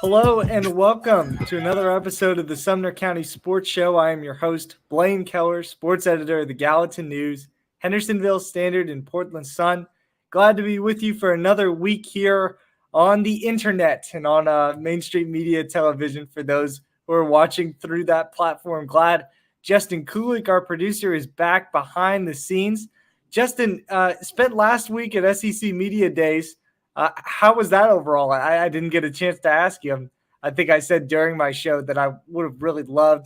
Hello and welcome to another episode of the Sumner County Sports Show. I am your host, Blaine Keller, sports editor of the Gallatin News, Hendersonville Standard, and Portland Sun. Glad to be with you for another week here on the internet and on Main Street Media Television for those who are watching through that platform. Glad Justin Kulik, our producer, is back behind the scenes. Justin spent last week at SEC Media Days. How was that overall? I didn't get a chance to ask you. I think I said during my show that I would have really loved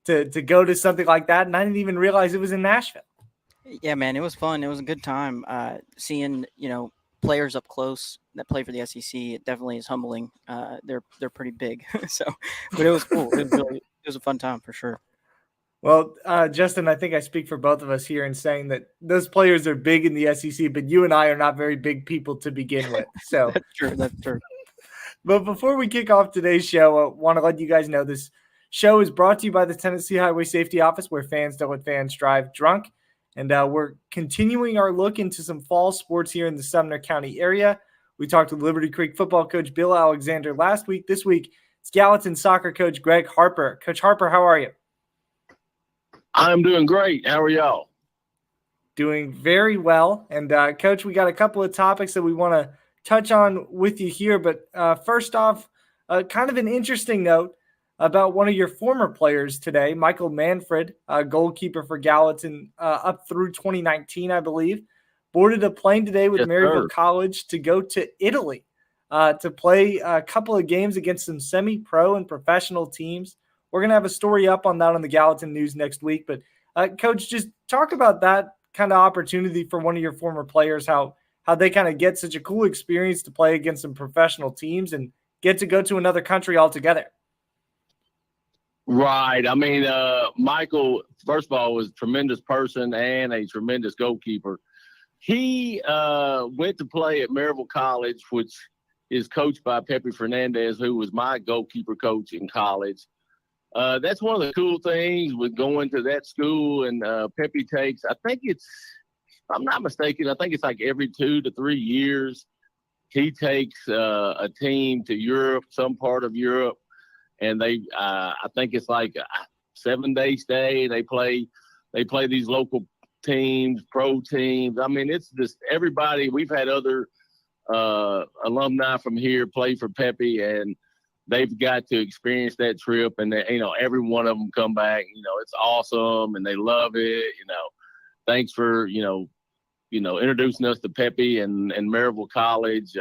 to go to something like that, and I didn't even realize it was in Nashville. Yeah, man, it was fun. It was a good time seeing players up close that play for the SEC. It definitely is humbling. They're pretty big, but it was cool. It was a fun time for sure. Well, Justin, I think I speak for both of us here in saying that those players are big in the SEC, but you and I are not very big people to begin with. So That's true. But before we kick off today's show, I want to let you guys know this show is brought to you by the Tennessee Highway Safety Office, where fans don't let fans drive drunk. And we're continuing our look into some fall sports here in the Sumner County area. We talked with Liberty Creek football coach Bill Alexander last week. This week, it's Gallatin soccer coach Greg Harper. Coach Harper, how are you? I'm doing great. How are y'all? Doing very well. And, Coach, we got a couple of topics that we want to touch on with you here. But first off, kind of an interesting note about one of your former players today, Michael Manfred, goalkeeper for Gallatin up through 2019, I believe, boarded a plane today with Maryville College to go to Italy to play a couple of games against some semi-pro and professional teams. We're going to have a story up on that on the Gallatin News next week. But, Coach, just talk about that kind of opportunity for one of your former players, how they kind of get such a cool experience to play against some professional teams and get to go to another country altogether. Right. I mean, Michael, first of all, was a tremendous person and a tremendous goalkeeper. He went to play at Maryville College, which is coached by Pepe Fernandez, who was my goalkeeper coach in college. That's one of the cool things with going to that school. And Pepe takes, I think it's, if I'm not mistaken, I think it's like every 2 to 3 years, he takes a team to Europe, some part of Europe. And they, I think it's like a 7-day stay. They play these local teams, pro teams. I mean, it's just everybody. We've had other alumni from here play for Pepe, and they've got to experience that trip. And every one of them come back. It's awesome, and they love it. Thanks for introducing us to Pepe and Maryville College.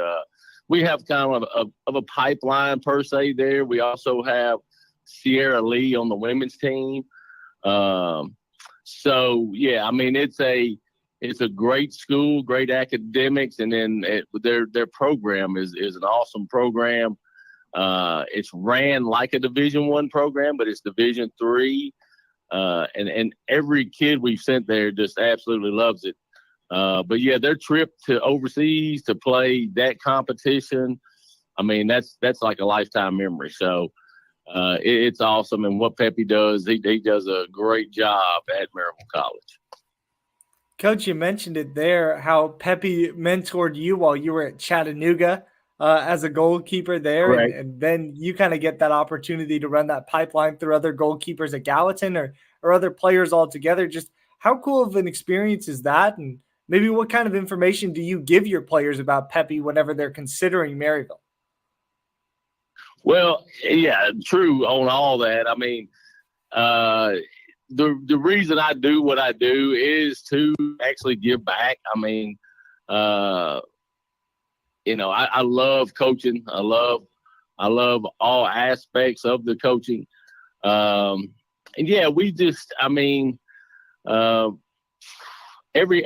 We have kind of a pipeline per se there. We also have Sierra Lee on the women's team. So yeah, I mean, it's a great school, great academics, and then their program is an awesome program. It's ran like a Division I program, but it's Division III. And every kid we've sent there just absolutely loves it. But yeah, their trip to overseas to play that competition, I mean, that's like a lifetime memory. So it's awesome. And what Pepe does, he does a great job at Maryville College. Coach, you mentioned it there, how Pepe mentored you while you were at Chattanooga as a goalkeeper there. And then you kind of get that opportunity to run that pipeline through other goalkeepers at Gallatin or other players altogether. Just how cool of an experience is that? And maybe what kind of information do you give your players about Pepe whenever they're considering Maryville? Well, yeah, true on all that. I mean, the reason I do what I do is to actually give back. I mean, I love coaching. I love all aspects of the coaching. And yeah, we just, I mean, every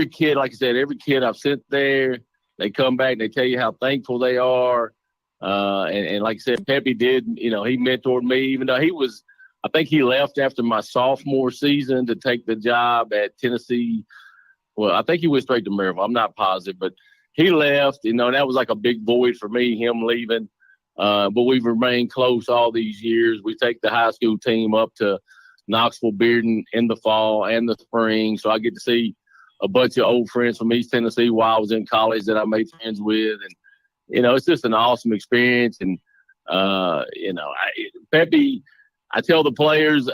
kid, like I said, every kid I've sent there, they come back and they tell you how thankful they are. And like I said, Pepe did, he mentored me, even though I think he left after my sophomore season to take the job at Tennessee. Well, I think he went straight to Maryville. I'm not positive, but he left. That was like a big void for me, him leaving. But we've remained close all these years. We take the high school team up to Knoxville, Bearden in the fall and the spring. So I get to see a bunch of old friends from East Tennessee while I was in college that I made friends with. it's just an awesome experience. And, Pepe, I tell the players,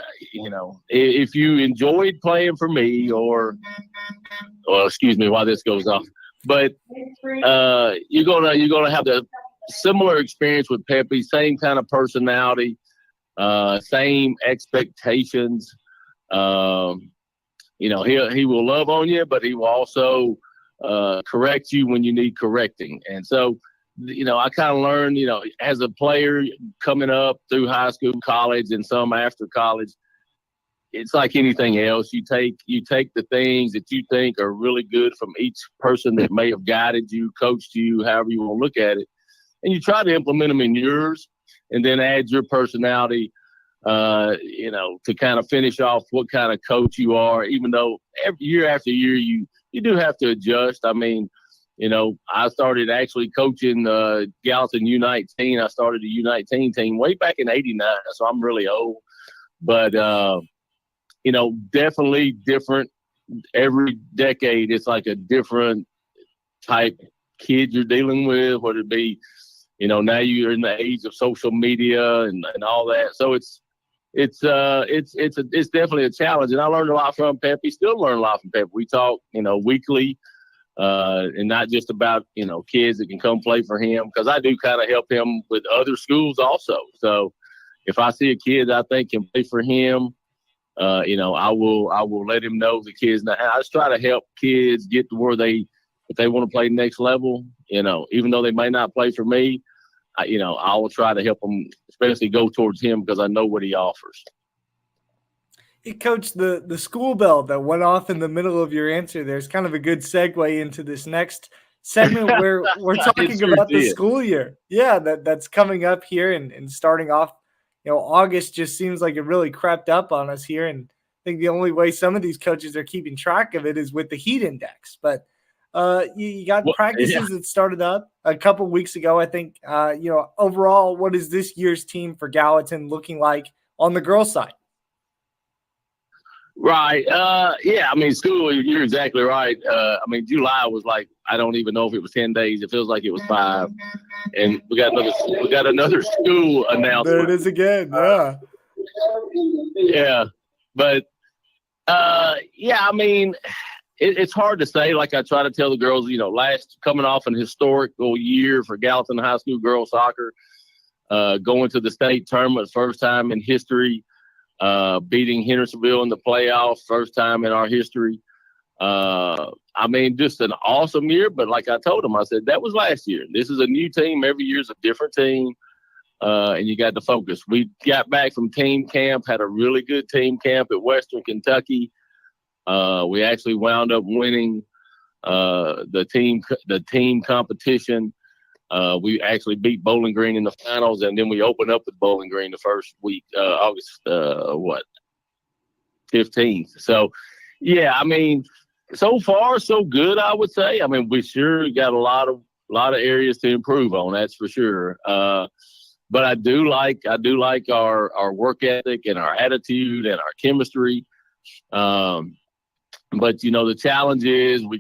if you enjoyed playing for me well, excuse me while this goes off, but you're gonna have the similar experience with Pepe, same kind of personality, same expectations. He will love on you, but he will also correct you when you need correcting. And so, I kind of learned, as a player coming up through high school, college, and some after college, it's like anything else. You take the things that you think are really good from each person that may have guided you, coached you, however you want to look at it, and you try to implement them in yours, and then add your personality, to kind of finish off what kind of coach you are. Even though every year after year you do have to adjust. I mean, I started actually coaching Gallatin U19. I started a U19 team way back in '89, so I'm really old. But definitely different. Every decade, it's like a different type kid you're dealing with, whether it be, now you're in the age of social media and all that. So it's definitely a challenge. And I learned a lot from Pepe. Still learn a lot from Pepe. We talk, weekly, and not just about kids that can come play for him, because I do kind of help him with other schools also. So if I see a kid that I think can play for him, I will let him know the kids. Now, I just try to help kids get to where if they want to play next level, even though they may not play for me, I will try to help them, especially go towards him, because I know what he offers. Hey, Coach, the school bell that went off in the middle of your answer, there's kind of a good segue into this next segment where we're talking about the school year. Yeah, that's coming up here and starting off. August just seems like it really crept up on us here. And I think the only way some of these coaches are keeping track of it is with the heat index. But you got practices that started up a couple weeks ago. I think, overall, what is this year's team for Gallatin looking like on the girls' side? Right. Yeah. I mean, school, you're exactly right. July was like, I don't even know if it was 10 days. It feels like it was 5. And we got another school announcement. There it is again. Yeah. Yeah. But, it's hard to say. Like I try to tell the girls, coming off an historical year for Gallatin High School girls soccer, going to the state tournament first time in history, beating Hendersonville in the playoffs, first time in our history. Just an awesome year. But like I told them, I said, that was last year. This is a new team. Every year's a different team. And you got to focus. We got back from team camp, had a really good team camp at Western Kentucky. We actually wound up winning the team competition. We actually beat Bowling Green in the finals, and then we opened up with Bowling Green the first week, August 15th. So, yeah, so far so good, I would say. We sure got a lot of areas to improve on, that's for sure. But I do like our work ethic and our attitude and our chemistry. But the challenge is we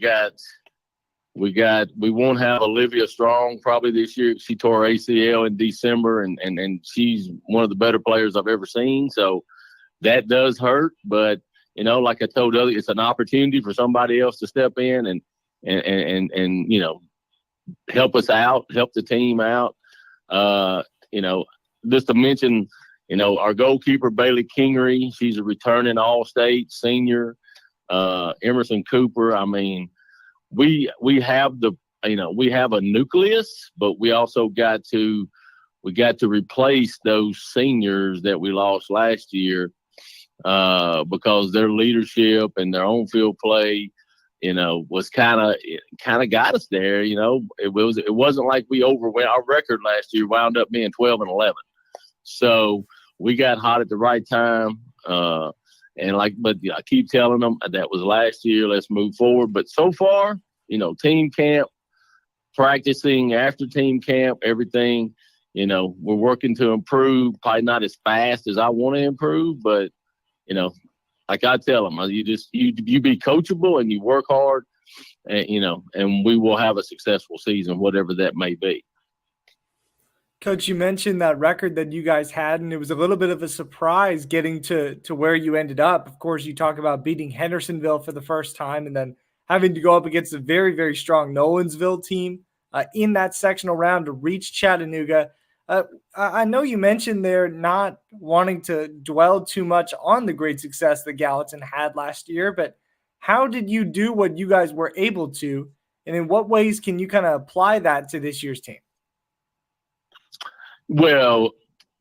won't have Olivia Strong probably this year. She tore her ACL in December, and she's one of the better players I've ever seen. So that does hurt. But, like I told others, it's an opportunity for somebody else to step in and help us out, help the team out. Just to mention, our goalkeeper, Bailey Kingery, she's a returning All-State senior. Emerson Cooper, we have we have a nucleus, but we also got to replace those seniors that we lost last year, because their leadership and their on field play, was kind of got us there. It wasn't like we overwhelmed. Our record last year wound up being 12-11. So we got hot at the right time. But I keep telling them that was last year. Let's move forward. But so far, team camp, practicing after team camp, everything, we're working to improve. Probably not as fast as I want to improve, but like I tell them, you be coachable and you work hard, and we will have a successful season, whatever that may be. Coach, you mentioned that record that you guys had, and it was a little bit of a surprise getting to where you ended up. Of course, you talk about beating Hendersonville for the first time and then having to go up against a very, very strong Nolensville team in that sectional round to reach Chattanooga. I know you mentioned there not wanting to dwell too much on the great success that Gallatin had last year, but how did you do what you guys were able to, and in what ways can you kind of apply that to this year's team? Well,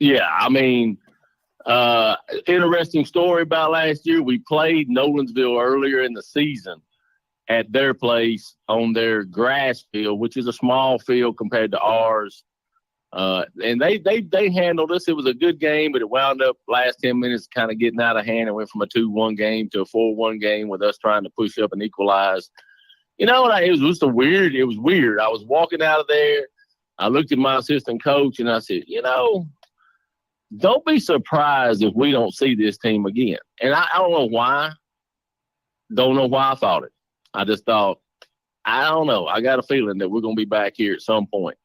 yeah, I mean, interesting story about last year. We played Nolensville earlier in the season at their place on their grass field, which is a small field compared to ours. And they handled us. It was a good game, but it wound up last 10 minutes kind of getting out of hand. It went from a 2-1 game to a 4-1 game with us trying to push up and equalize. You know, it was just it was weird. I was walking out of there. I looked at my assistant coach and I said, you know, don't be surprised if we don't see this team again. And I don't know why. Don't know why I thought it. I just thought, I don't know. I got a feeling that we're going to be back here at some point.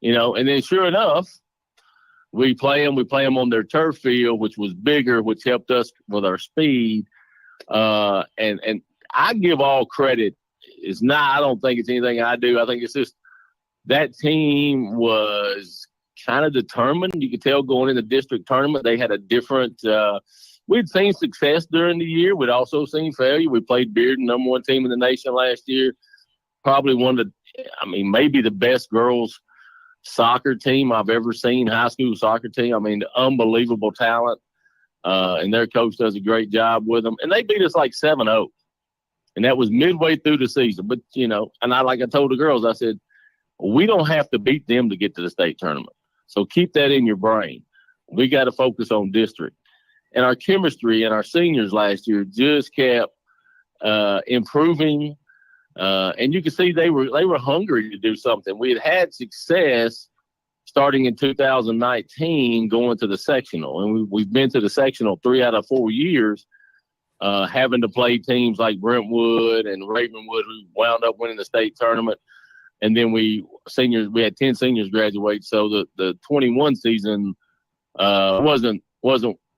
You know, and then sure enough, we play them on their turf field, which was bigger, which helped us with our speed. And I give all credit. I don't think it's anything I do. I think it's just that team was kind of determined. You could tell going in the district tournament, they had a different we'd seen success during the year. We'd also seen failure. We played Bearden, number one team in the nation last year. Probably maybe the best girls soccer team I've ever seen, high school soccer team. I mean, unbelievable talent. And their coach does a great job with them. And they beat us like 7-0. And that was midway through the season. But, you know, and I told the girls, I said, we don't have to beat them to get to the state tournament. So keep that in your brain. We got to focus on district. And our chemistry and our seniors last year just kept improving. And you can see they were hungry to do something. We had success starting in 2019 going to the sectional. And we've been to the sectional 3 out of 4 years, having to play teams like Brentwood and Ravenwood, who wound up winning the state tournament. And then we had 10 seniors graduate. So the 21 season wasn't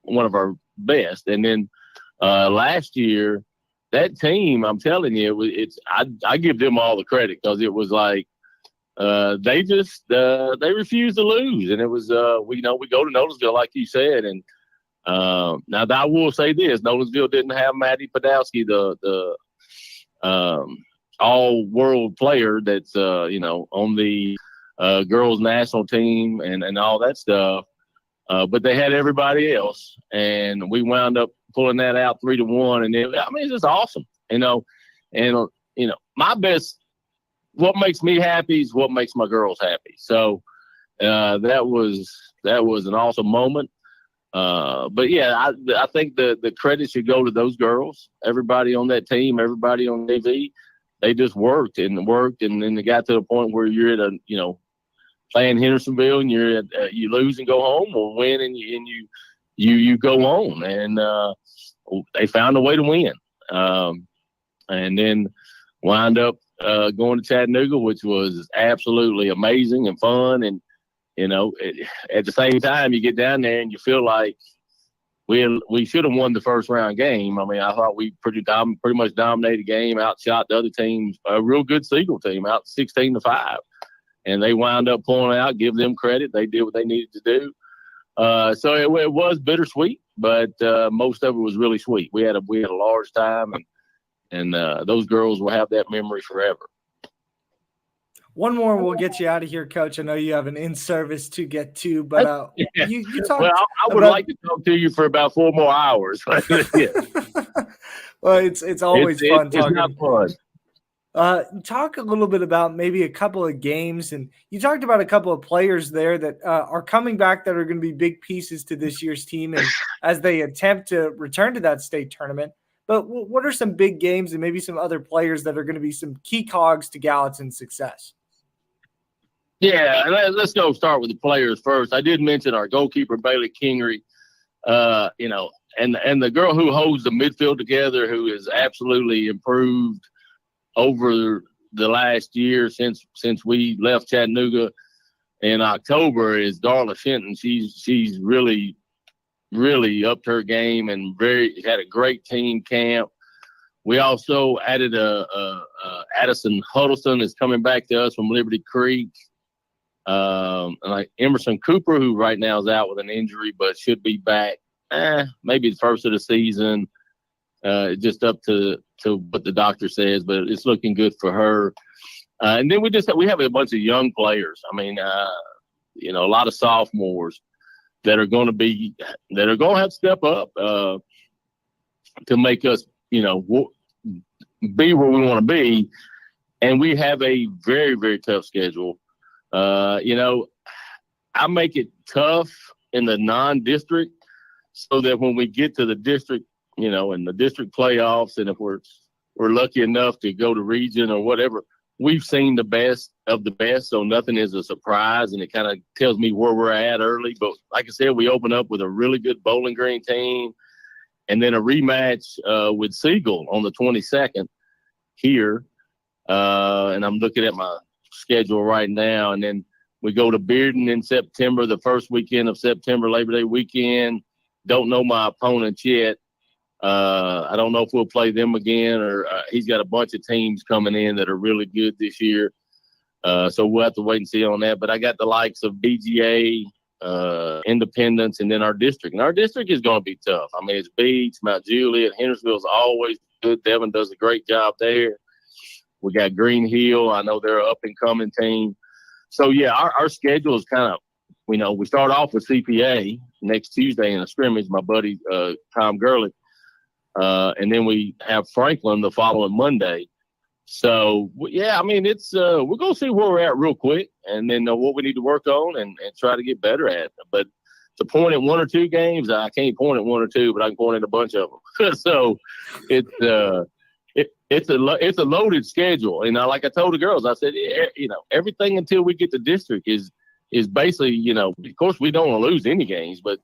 one of our best. And then last year, that team, I'm telling you, I give them all the credit because it was like they refused to lose. And it was we go to Nolensville, like you said. And now I will say this: Nolensville didn't have Maddie Podolsky, the all-world player that's on the girls' national team and all that stuff. But they had everybody else, and we wound up pulling that out 3-1. And it's just awesome, my best. What makes me happy is what makes my girls happy. So that was an awesome moment. But yeah, I think the credit should go to those girls. Everybody on that team, everybody on AV, they just worked, and then they got to the point where you're at playing Hendersonville, and you lose and go home, or win and you go on, and they found a way to win, and then wind up going to Chattanooga, which was absolutely amazing and fun, and at the same time you get down there and you feel like we should have won the first round game. I mean, I thought we pretty much dominated the game, outshot the other teams, a real good Siegel team, out 16-5. And they wound up pulling out, give them credit. They did what they needed to do. So it was bittersweet, but most of it was really sweet. We had a large time, and those girls will have that memory forever. One more, we'll get you out of here, Coach. I know you have an in-service to get to, but you talked. Well, I would like to talk to you for about 4 more hours. Well, it's always fun talking. It's not fun. Talk a little bit about maybe a couple of games, and you talked about a couple of players there that are coming back that are going to be big pieces to this year's team, and as they attempt to return to that state tournament. But what are some big games and maybe some other players that are going to be some key cogs to Gallatin's success? Yeah, let's go start with the players first. I did mention our goalkeeper, Bailey Kingery, and the girl who holds the midfield together, who has absolutely improved over the last year since we left Chattanooga. in October is Darla Shenton. She's really, really upped her game and had a great team camp. We also added Addison Huddleston is coming back to us from Liberty Creek. And like Emerson Cooper, who right now is out with an injury, but should be back. Maybe the first of the season. Just up to what the doctor says, but it's looking good for her. And then we have a bunch of young players. I mean, a lot of sophomores that are going to have to step up to make us, be where we want to be. And we have a very, very tough schedule. I make it tough in the non-district so that when we get to the district, in the district playoffs, and if we're lucky enough to go to region or whatever, we've seen the best of the best, so nothing is a surprise, and it kind of tells me where we're at early. But like I said, we open up with a really good Bowling Green team, and then a rematch with Siegel on the 22nd here. And I'm looking at my schedule right now, and then we go to Bearden in September, the first weekend of September, Labor Day weekend. Don't know my opponents yet. I don't know if we'll play them again, or he's got a bunch of teams coming in that are really good this year. So we'll have to wait and see on that. But I got the likes of BGA, Independence, and then our district. And our district is going to be tough. I mean, it's Beach, Mount Juliet, Hendersonville's always good. Devin does a great job there. We got Green Hill. I know they're an up-and-coming team. So, yeah, our schedule is kind of, we start off with CPA next Tuesday in a scrimmage, my buddy Tom Gurley. And then we have Franklin the following Monday. So, yeah, I mean, it's we're going to see where we're at real quick and then what we need to work on and try to get better at. But to point at one or two games, I can't point at one or two, but I can point at a bunch of them. So it's a loaded schedule. And like I told the girls, I said, everything until we get to district is basically, of course, we don't want to lose any games, but,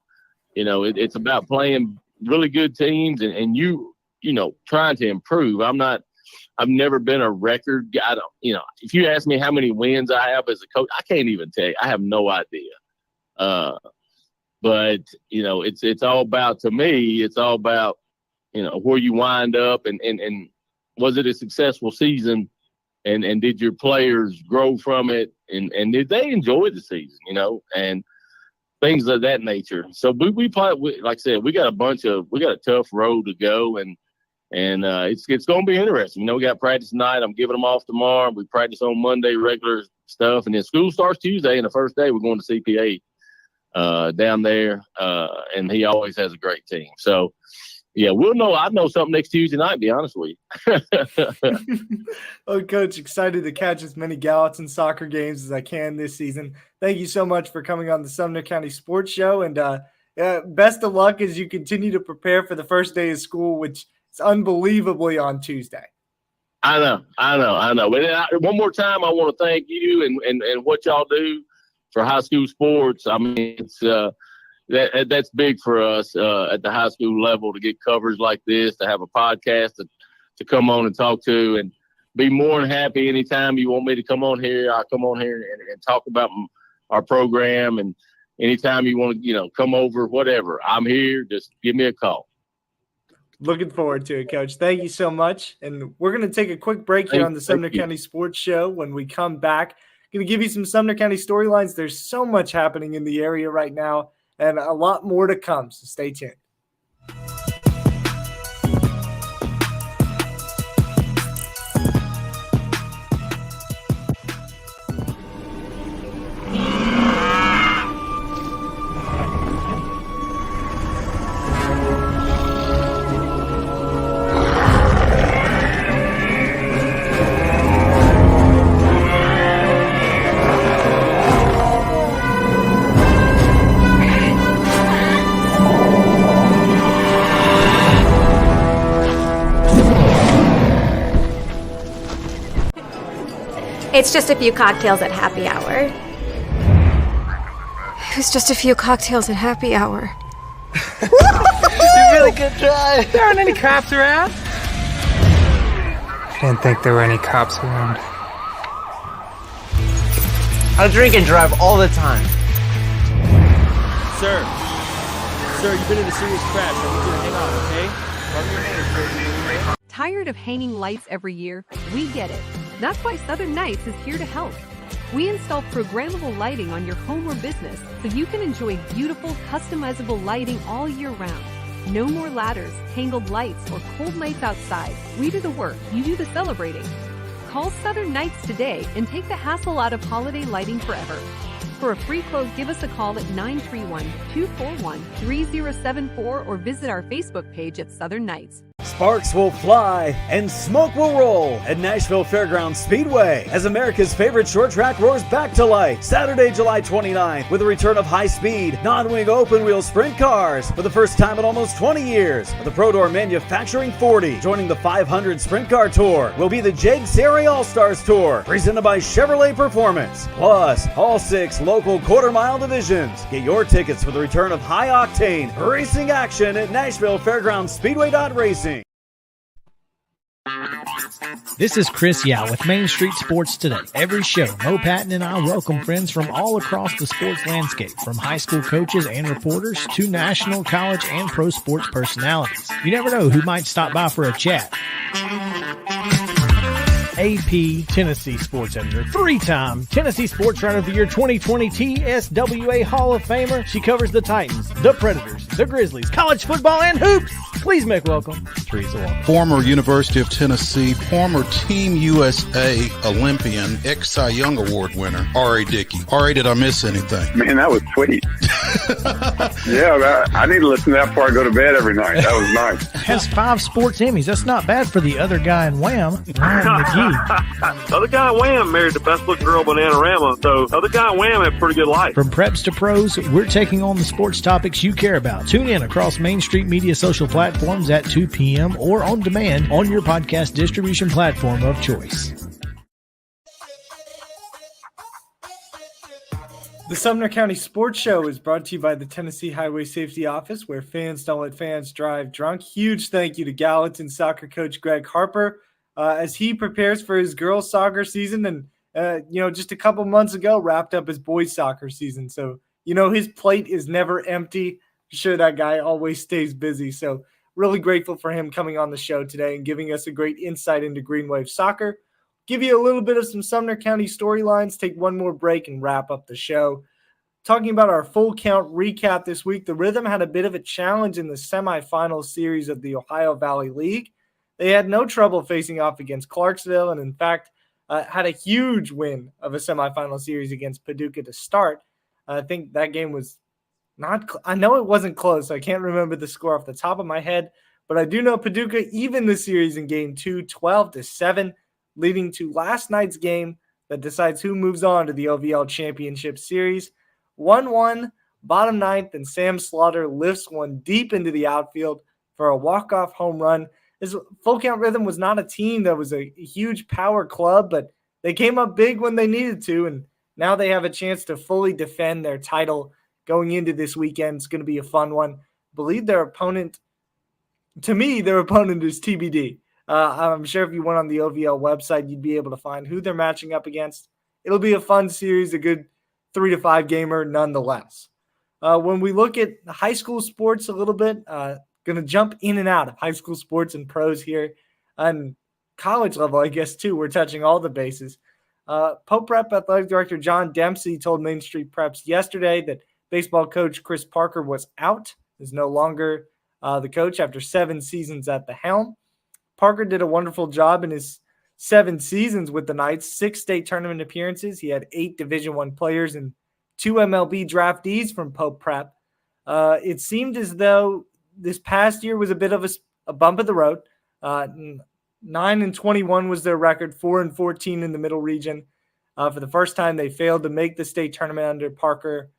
it's about playing really good teams and trying to improve. I've never been a record guy. If you ask me how many wins I have as a coach, I can't even tell you. I have no idea. But it's all about, to me, it's all about, where you wind up and was it a successful season and did your players grow from it and did they enjoy the season, and things of that nature. So we play, like I said, we got a tough road to go and it's going to be interesting. We got practice tonight. I'm giving them off tomorrow. We practice on Monday, regular stuff. And then school starts Tuesday. And the first day we're going to CPA down there. And he always has a great team. So, yeah, I'd know something next Tuesday night, to be honest with you. Oh, Coach, excited to catch as many Gallatin soccer games as I can this season. Thank you so much for coming on the Sumner County Sports Show. And best of luck as you continue to prepare for the first day of school, which is unbelievably on Tuesday. I know. But one more time, I want to thank you and what y'all do for high school sports. I mean, it's that's big for us at the high school level to get coverage like this, to have a podcast to come on and talk to, and be more than happy anytime you want me to come on here. I'll come on here and talk about our program, and anytime you want to, come over, whatever, I'm here. Just give me a call. Looking forward to it, Coach. Thank you so much. And we're going to take a quick break here on the Sumner County Sports Show. When we come back, going to give you some Sumner County storylines. There's so much happening in the area right now, and a lot more to come, so stay tuned. It's just a few cocktails at happy hour. It's just a few cocktails at happy hour. You really good try. There aren't any cops around. I didn't think there were any cops around. I drink and drive all the time. Sir, you've been in a serious crash. I need you to hang on, okay? Rub your hands. Tired of hanging lights every year? We get it. That's why Southern Nights is here to help. We install programmable lighting on your home or business so you can enjoy beautiful, customizable lighting all year round. No more ladders, tangled lights, or cold nights outside. We do the work, you do the celebrating. Call Southern Nights today and take the hassle out of holiday lighting forever. For a free quote, give us a call at 931-241-3074 or visit our Facebook page at Southern Nights. Sparks will fly and smoke will roll at Nashville Fairgrounds Speedway as America's favorite short track roars back to life Saturday, July 29th with the return of high-speed, non-wing open-wheel sprint cars for the first time in almost 20 years. The Pro Door Manufacturing 40 joining the 500 Sprint Car Tour will be the Jake Sari All-Stars Tour presented by Chevrolet Performance. Plus, all 6 local quarter-mile divisions. Get your tickets for the return of high-octane racing action at Nashville Fairgrounds Speedway.Racing. This is Chris Yao with Main Street Sports Today. Every show, Mo Patton and I welcome friends from all across the sports landscape, from high school coaches and reporters to national, college, and pro sports personalities. You never know who might stop by for a chat. AP Tennessee Sports Editor, 3-time Tennessee Sports Writer of the Year 2020 TSWA Hall of Famer. She covers the Titans, the Predators, the Grizzlies, college football, and hoops. Please make welcome Teresa Walker. Former University of Tennessee, former Team USA Olympian, ex-Cy Young Award winner, R.A. Dickey. R.A., did I miss anything? Man, that was sweet. Yeah, I need to listen to that before I go to bed every night. That was nice. Has 5 sports Emmys. That's not bad for the other guy in Wham, Ryan McGee. The other guy in Wham married the best looking girl Bananarama, so the other guy in Wham had a pretty good life. From preps to pros, we're taking on the sports topics you care about. Tune in across Main Street Media social platforms at 2 p.m. or on demand on your podcast distribution platform of choice. The Sumner County Sports Show is brought to you by the Tennessee Highway Safety Office, where fans don't let fans drive drunk. Huge thank you to Gallatin soccer coach Greg Harper as he prepares for his girls' soccer season and, just a couple months ago wrapped up his boys' soccer season. So, his plate is never empty. I'm sure that guy always stays busy. So really grateful for him coming on the show today and giving us a great insight into Green Wave soccer. Give you a little bit of some Sumner County storylines, take one more break, and wrap up the show. Talking about our full count recap this week, the Rhythm had a bit of a challenge in the semifinal series of the Ohio Valley League. They had no trouble facing off against Clarksville and, in fact, had a huge win of a semifinal series against Paducah to start. I think that game was I know it wasn't close. I can't remember the score off the top of my head, but I do know Paducah even the series in game 2, 12-7, leading to last night's game that decides who moves on to the OVL Championship Series. 1-1, bottom ninth, and Sam Slaughter lifts one deep into the outfield for a walk-off home run. This Full Count Rhythm was not a team that was a huge power club, but they came up big when they needed to, and now they have a chance to fully defend their title going into this weekend. It's going to be a fun one. I believe their opponent is TBD. I'm sure if you went on the OVL website, you'd be able to find who they're matching up against. It'll be a fun series, a good 3-5 gamer nonetheless. When we look at high school sports a little bit, going to jump in and out of high school sports and pros here. And college level, I guess, too. We're touching all the bases. Pope Prep Athletic Director John Dempsey told Main Street Preps yesterday that baseball coach Chris Parker was out, is no longer the coach after 7 seasons at the helm. Parker did a wonderful job in his 7 seasons with the Knights, 6 state tournament appearances. He had 8 Division I players and 2 MLB draftees from Pope Prep. It seemed as though this past year was a bit of a bump of the road. 9-21 was their record, 4-14 in the middle region. For the first time, they failed to make the state tournament under Parker.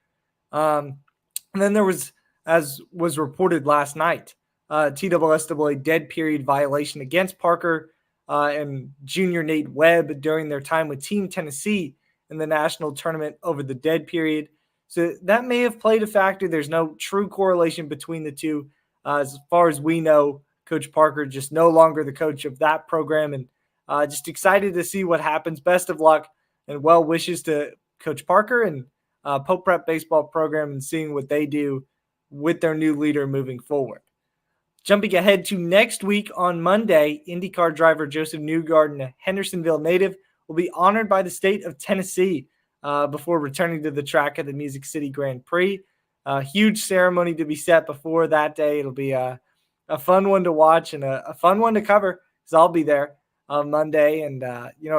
And then there was, as was reported last night, TSSAA dead period violation against Parker and junior Nate Webb during their time with Team Tennessee in the national tournament over the dead period. So that may have played a factor. There's no true correlation between the two. As far as we know, Coach Parker just no longer the coach of that program, and just excited to see what happens. Best of luck and well wishes to Coach Parker and Pope Prep baseball program and seeing what they do with their new leader moving forward. Jumping ahead to next week on Monday, IndyCar driver Joseph Newgarden, a Hendersonville native, will be honored by the state of Tennessee before returning to the track at the Music City Grand Prix. A huge ceremony to be set before that day. It'll be a fun one to watch and a fun one to cover because I'll be there on Monday and,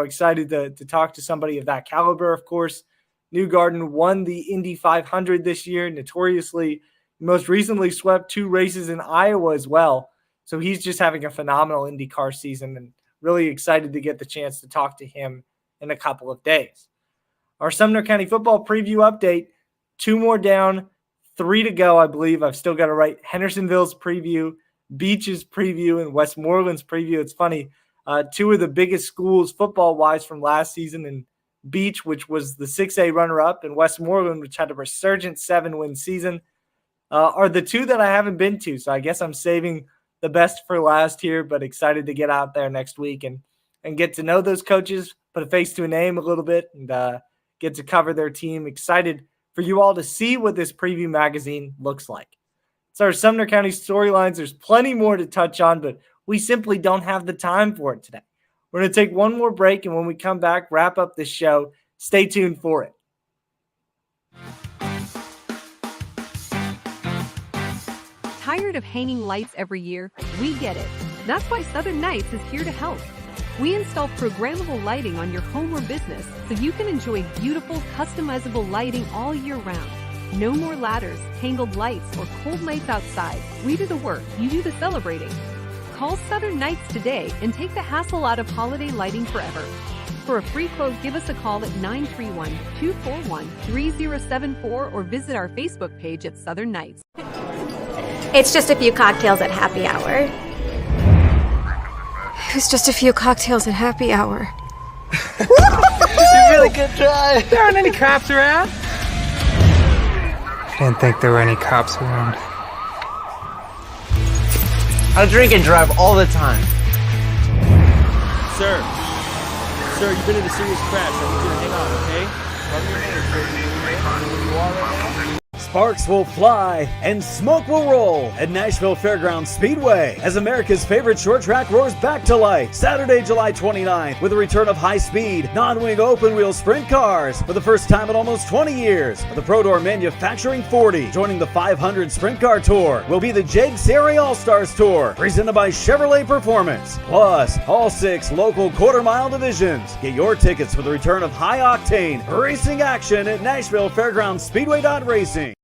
excited to talk to somebody of that caliber, of course. Newgarden won the Indy 500 this year, notoriously most recently swept 2 races in Iowa as well. So he's just having a phenomenal IndyCar season and really excited to get the chance to talk to him in a couple of days. Our Sumner County football preview update, 2 more down, 3 to go, I believe. I've still got to write Hendersonville's preview, Beach's preview, and Westmoreland's preview. It's funny, 2 of the biggest schools football-wise from last season in Beach, which was the 6A runner-up, and Westmoreland, which had a resurgent 7-win season, are the 2 that I haven't been to. So I guess I'm saving the best for last here, but excited to get out there next week and get to know those coaches, put a face to a name a little bit, and get to cover their team. Excited for you all to see what this preview magazine looks like. It's our Sumner County storylines. There's plenty more to touch on, but we simply don't have the time for it today. We're going to take one more break, and when we come back, wrap up this show. Stay tuned for it. Tired of hanging lights every year? We get it. That's why Southern Nights is here to help. We install programmable lighting on your home or business so you can enjoy beautiful, customizable lighting all year round. No more ladders, tangled lights, or cold nights outside. We do the work, you do the celebrating. Call Southern Nights today and take the hassle out of holiday lighting forever. For a free quote, give us a call at 931-241-3074 or visit our Facebook page at Southern Nights. It's just a few cocktails at happy hour. It was just a few cocktails at happy hour. You really good try. There aren't any cops around. Didn't think there were any cops around. I drink and drive all the time. Sir, you've been in a serious crash. I need you to hang on, okay? Rub your hands where you are right now. Sparks will fly and smoke will roll at Nashville Fairgrounds Speedway as America's favorite short track roars back to life Saturday, July 29th with the return of high-speed, non-wing open-wheel sprint cars for the first time in almost 20 years. The Pro Door Manufacturing 40 joining the 500 Sprint Car Tour will be the Jake Sari All-Stars Tour presented by Chevrolet Performance. Plus, all 6 local quarter-mile divisions. Get your tickets for the return of high-octane racing action at Nashville Fairgrounds Speedway.Racing.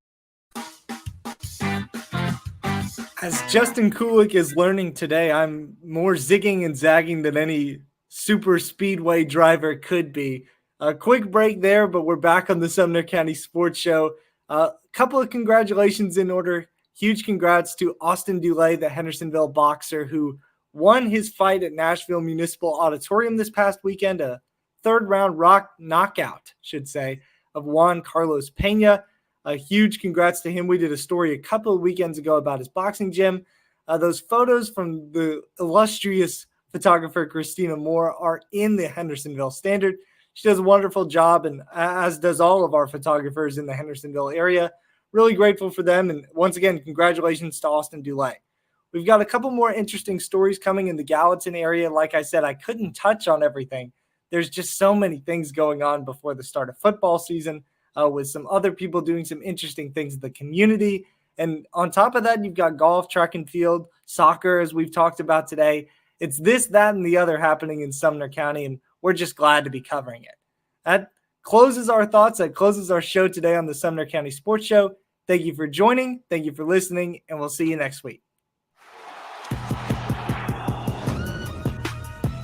As Justin Kulik is learning today, I'm more zigging and zagging than any super speedway driver could be. A quick break there, but we're back on the Sumner County Sports Show. A couple of congratulations in order. Huge congrats to Austin Dulay, the Hendersonville boxer, who won his fight at Nashville Municipal Auditorium this past weekend, a third-round knockout, of Juan Carlos Pena. A huge congrats to him. We did a story a couple of weekends ago about his boxing gym. Those photos from the illustrious photographer Christina Moore are in the Hendersonville Standard. She does a wonderful job, and as does all of our photographers in the Hendersonville area. Really grateful for them. And once again, congratulations to Austin Dulay. We've got a couple more interesting stories coming in the Gallatin area. Like I said, I couldn't touch on everything. There's just so many things going on before the start of football season. With some other people doing some interesting things in the community. And on top of that, you've got golf, track and field, soccer, as we've talked about today. It's this, that, and the other happening in Sumner County, and we're just glad to be covering it. That closes our thoughts. That closes our show today on the Sumner County Sports Show. Thank you for joining. Thank you for listening, and we'll see you next week.